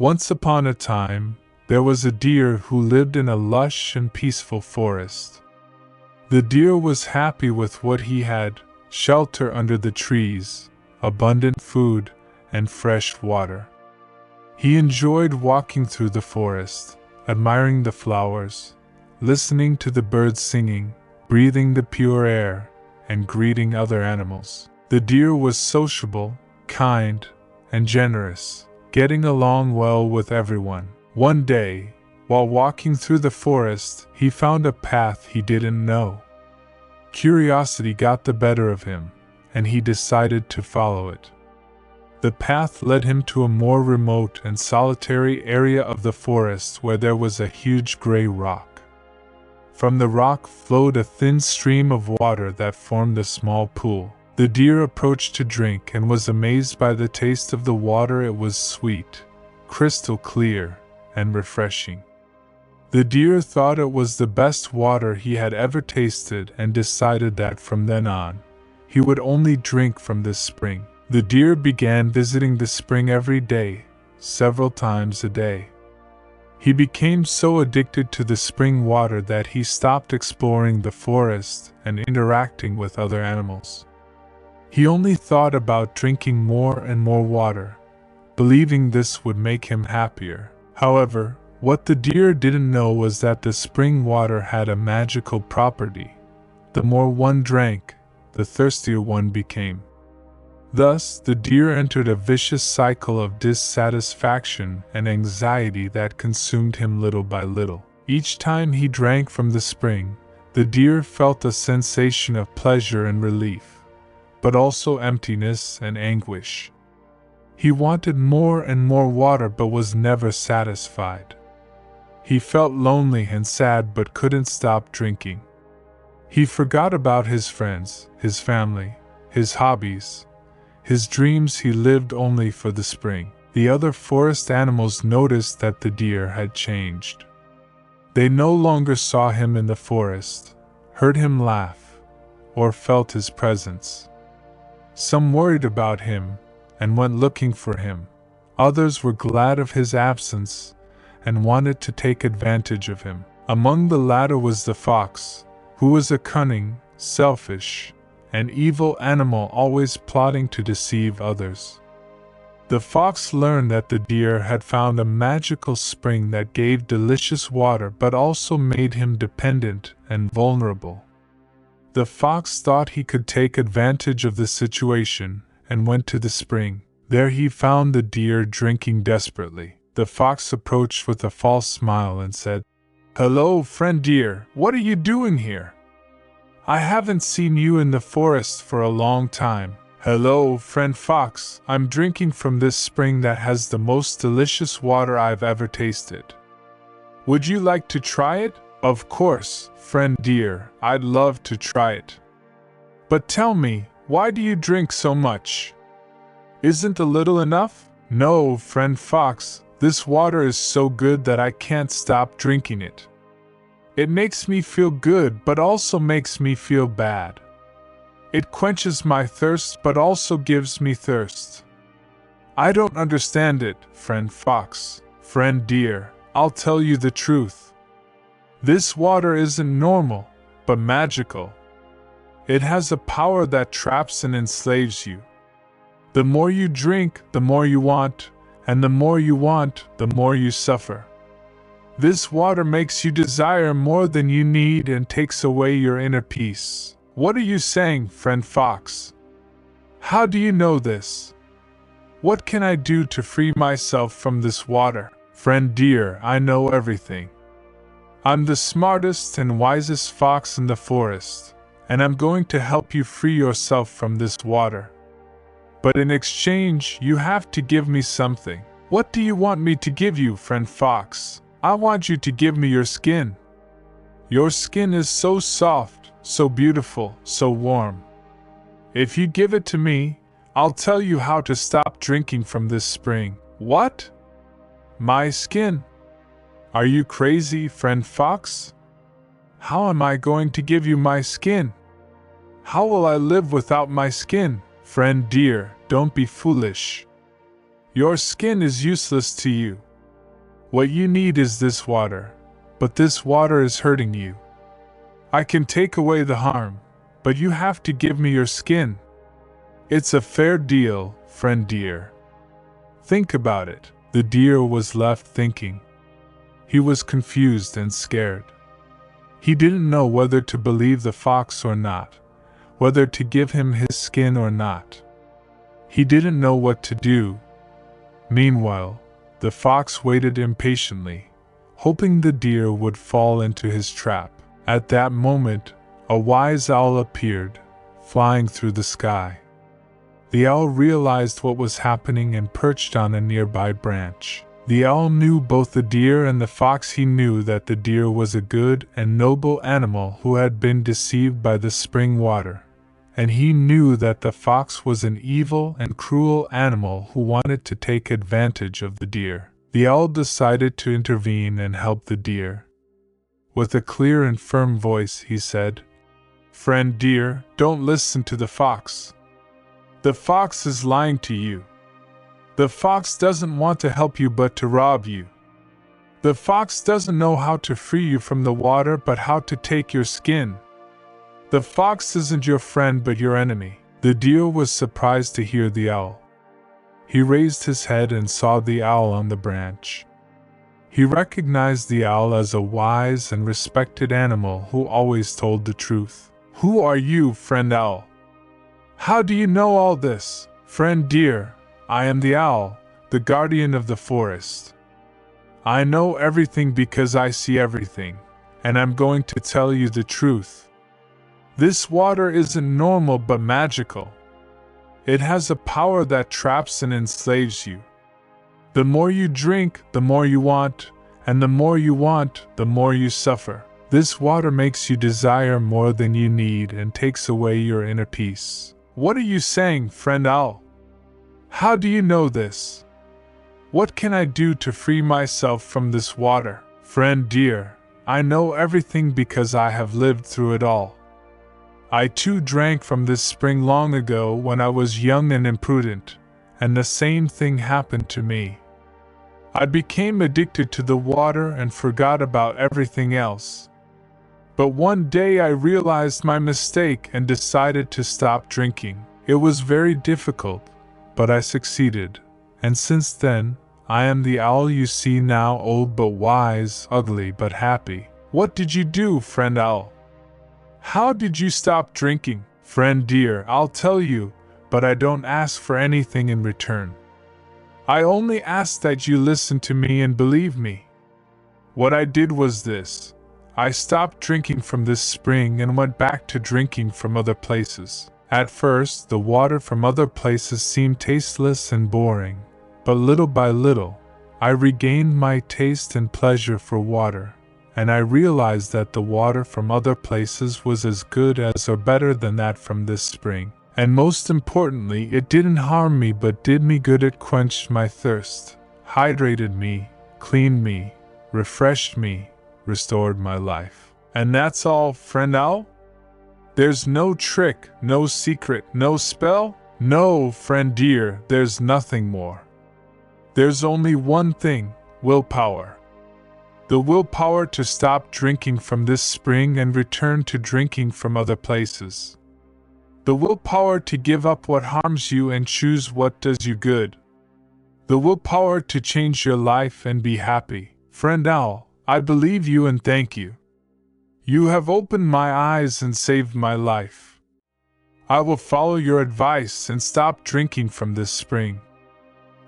Once upon a time, there was a deer who lived in a lush and peaceful forest. The deer was happy with what he had: shelter under the trees, abundant food, and fresh water. He enjoyed walking through the forest, admiring the flowers, listening to the birds singing, breathing the pure air, and greeting other animals. The deer was sociable, kind, and generous, getting along well with everyone. One day, while walking through the forest, he found a path he didn't know. Curiosity got the better of him, and he decided to follow it. The path led him to a more remote and solitary area of the forest where there was a huge gray rock. From the rock flowed a thin stream of water that formed a small pool. The deer approached to drink and was amazed by the taste of the water. It was sweet, crystal clear, and refreshing. The deer thought it was the best water he had ever tasted and decided that from then on, he would only drink from this spring. The deer began visiting the spring every day, several times a day. He became so addicted to the spring water that he stopped exploring the forest and interacting with other animals. He only thought about drinking more and more water, believing this would make him happier. However, what the deer didn't know was that the spring water had a magical property. The more one drank, the thirstier one became. Thus, the deer entered a vicious cycle of dissatisfaction and anxiety that consumed him little by little. Each time he drank from the spring, the deer felt a sensation of pleasure and relief, but also emptiness and anguish. He wanted more and more water but was never satisfied. He felt lonely and sad but couldn't stop drinking. He forgot about his friends, his family, his hobbies, his dreams. He lived only for the spring. The other forest animals noticed that the deer had changed. They no longer saw him in the forest, heard him laugh, or felt his presence. Some worried about him and went looking for him. Others were glad of his absence and wanted to take advantage of him. Among the latter was the fox, who was a cunning, selfish, and evil animal always plotting to deceive others. The fox learned that the deer had found a magical spring that gave delicious water but also made him dependent and vulnerable. The fox thought he could take advantage of the situation and went to the spring. There he found the deer drinking desperately. The fox approached with a false smile and said, "Hello, friend deer, what are you doing here? I haven't seen you in the forest for a long time." "Hello, friend fox, I'm drinking from this spring that has the most delicious water I've ever tasted. Would you like to try it?" "Of course, friend deer, I'd love to try it. But tell me, why do you drink so much? Isn't a little enough?" "No, friend fox, this water is so good that I can't stop drinking it. It makes me feel good but also makes me feel bad. It quenches my thirst but also gives me thirst. I don't understand it, friend fox." "Friend deer, I'll tell you the truth. This water isn't normal, but magical. It has a power that traps and enslaves you. The more you drink, the more you want, and the more you want, the more you suffer. This water makes you desire more than you need and takes away your inner peace." "What are you saying, friend fox? How do you know this? What can I do to free myself from this water?" "Friend deer, I know everything. I'm the smartest and wisest fox in the forest, and I'm going to help you free yourself from this water. But in exchange, you have to give me something." "What do you want me to give you, friend fox?" "I want you to give me your skin. Your skin is so soft, so beautiful, so warm. If you give it to me, I'll tell you how to stop drinking from this spring." "What? My skin? Are you crazy, friend fox? How am I going to give you my skin? How will I live without my skin?" "Friend deer, don't be foolish. Your skin is useless to you. What you need is this water, but this water is hurting you. I can take away the harm, but you have to give me your skin. It's a fair deal, friend deer. Think about it. The deer was left thinking. He was confused and scared. He didn't know whether to believe the fox or not, whether to give him his skin or not. He didn't know what to do. Meanwhile, the fox waited impatiently, hoping the deer would fall into his trap. At that moment, a wise owl appeared, flying through the sky. The owl realized what was happening and perched on a nearby branch. The owl knew both the deer and the fox. He knew that the deer was a good and noble animal who had been deceived by the spring water, and he knew that the fox was an evil and cruel animal who wanted to take advantage of the deer. The owl decided to intervene and help the deer. With a clear and firm voice, he said, "Friend deer, don't listen to the fox. The fox is lying to you. The fox doesn't want to help you but to rob you. The fox doesn't know how to free you from the water but how to take your skin. The fox isn't your friend but your enemy." The deer was surprised to hear the owl. He raised his head and saw the owl on the branch. He recognized the owl as a wise and respected animal who always told the truth. "Who are you, friend owl? How do you know all this?" "Friend deer, I am the owl, the guardian of the forest. I know everything because I see everything, and I'm going to tell you the truth. This water isn't normal but magical. It has a power that traps and enslaves you. The more you drink, the more you want, and the more you want, the more you suffer. This water makes you desire more than you need and takes away your inner peace." "What are you saying, friend owl? How do you know this? What can I do to free myself from this water?" "Friend deer, I know everything because I have lived through it all. I too drank from this spring long ago when I was young and imprudent, and the same thing happened to me. I became addicted to the water and forgot about everything else. But one day I realized my mistake and decided to stop drinking. It was very difficult, but I succeeded, and since then, I am the owl you see now, old but wise, ugly but happy." "What did you do, friend owl? How did you stop drinking?" "Friend deer, I'll tell you, but I don't ask for anything in return. I only ask that you listen to me and believe me. What I did was this. I stopped drinking from this spring and went back to drinking from other places. At first, the water from other places seemed tasteless and boring, but little by little, I regained my taste and pleasure for water, and I realized that the water from other places was as good as or better than that from this spring. And most importantly, it didn't harm me but did me good. It quenched my thirst, hydrated me, cleaned me, refreshed me, restored my life. And that's all, friend owl? There's no trick, no secret, no spell? No, friend deer, there's nothing more. There's only one thing, willpower. The willpower to stop drinking from this spring and return to drinking from other places. The willpower to give up what harms you and choose what does you good. The willpower to change your life and be happy. Friend owl, I believe you and thank you. You have opened my eyes and saved my life. I will follow your advice and stop drinking from this spring.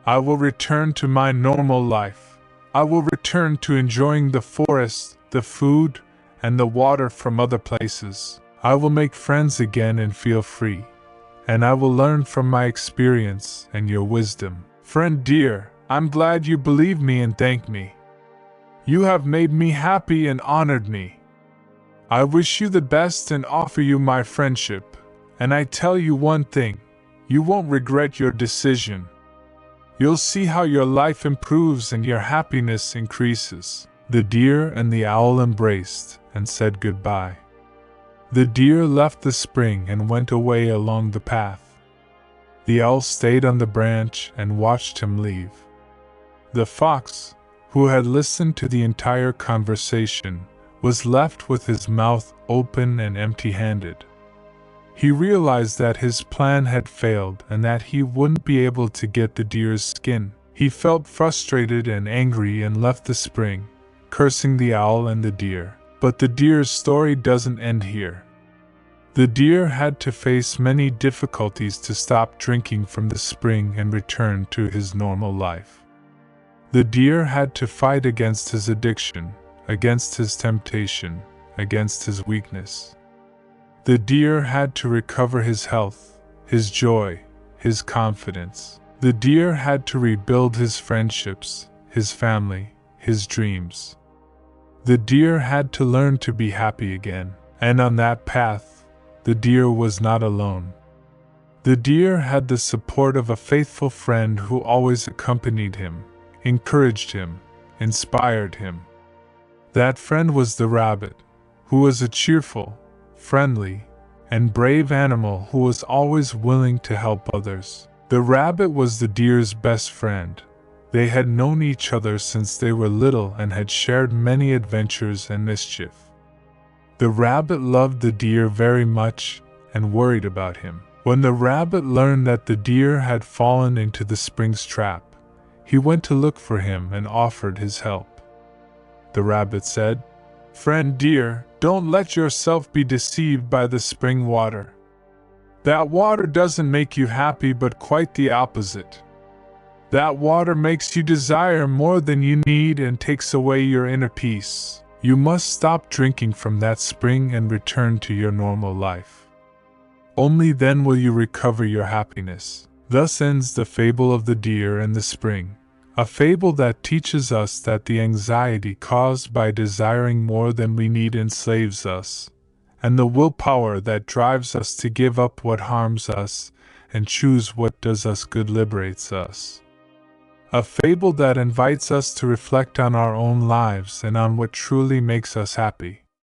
I will return to my normal life. I will return to enjoying the forest, the food, and the water from other places. I will make friends again and feel free, and I will learn from my experience and your wisdom. Friend dear, I'm glad you believe me and thank me. You have made me happy and honored me. I wish you the best and offer you my friendship, and I tell you one thing, you won't regret your decision. You'll see how your life improves and your happiness increases." The deer and the owl embraced and said goodbye. The deer left the spring and went away along the path. The owl stayed on the branch and watched him leave. The fox, who had listened to the entire conversation, was left with his mouth open and empty-handed. He realized that his plan had failed and that he wouldn't be able to get the deer's skin. He felt frustrated and angry and left the spring, cursing the owl and the deer. But the deer's story doesn't end here. The deer had to face many difficulties to stop drinking from the spring and return to his normal life. The deer had to fight against his addiction, against his temptation, against his weakness. The deer had to recover his health, his joy, his confidence. The deer had to rebuild his friendships, his family, his dreams. The deer had to learn to be happy again, and on that path, the deer was not alone. The deer had the support of a faithful friend who always accompanied him, encouraged him, inspired him. That friend was the rabbit, who was a cheerful, friendly, and brave animal who was always willing to help others. The rabbit was the deer's best friend. They had known each other since they were little and had shared many adventures and mischief. The rabbit loved the deer very much and worried about him. When the rabbit learned that the deer had fallen into the spring's trap, he went to look for him and offered his help. The rabbit said, "Friend deer, don't let yourself be deceived by the spring water. That water doesn't make you happy, but quite the opposite. That water makes you desire more than you need and takes away your inner peace. You must stop drinking from that spring and return to your normal life. Only then will you recover your happiness." Thus ends the fable of the deer and the spring, a fable that teaches us that the anxiety caused by desiring more than we need enslaves us, and the willpower that drives us to give up what harms us and choose what does us good liberates us. A fable that invites us to reflect on our own lives and on what truly makes us happy.